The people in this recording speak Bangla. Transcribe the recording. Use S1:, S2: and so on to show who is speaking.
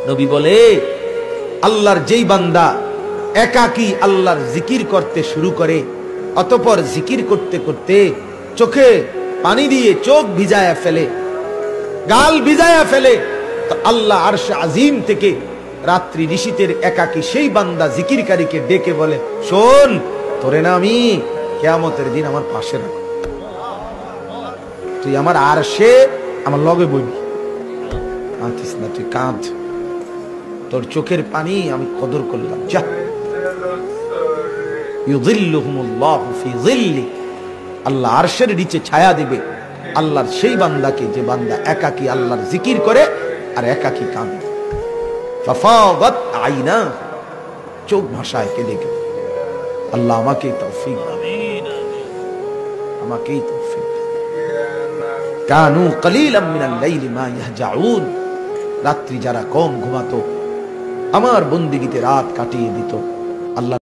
S1: নবী বলে, আল্লাহর যেই বান্দা একাকী আল্লাহর জিকির করতে শুরু করে, অতঃপর জিকির করতে করতে চোখে পানি দিয়ে চোখ ভিজায়া ফেলে, গাল ভিজায়া ফেলে, তো আল্লাহ আরশে আজিম থেকে রাত্রি নিশীতের একাকী সেই বান্দা জিকিরকারীকে ডেকে বলে, শোন, তোরে না আমি কিয়ামতের দিন আমার পাশে রাখ, তুই আমার আরশে আমার লগে বইবি, কাঁদিস না, তুই কাঁদ, তোর চোখের পানি আমি কদর করলাম, যা। ইউযিল্লুহুমুল্লাহু ফি যিল্লি, আল্লাহ আরশের নিচে ছায়া দিবে আল্লাহর সেই বান্দাকে যে বান্দা একাকী আল্লাহর জিকির করে আর একাকী কাঁদে। ফাফাদাত আইনা, চোখ ভাষায় কেঁদে কেঁদে। আল্লাহ আমাকে তৌফিক, আমাকে তৌফিক। কানু কলিলাম মিনাল লাইলি মা ইয়াহজাউন, রাত্রি যারা কম ঘুমাতো আমার বন্দিগিতে রাত কাটিয়ে দিত, আল্লাহ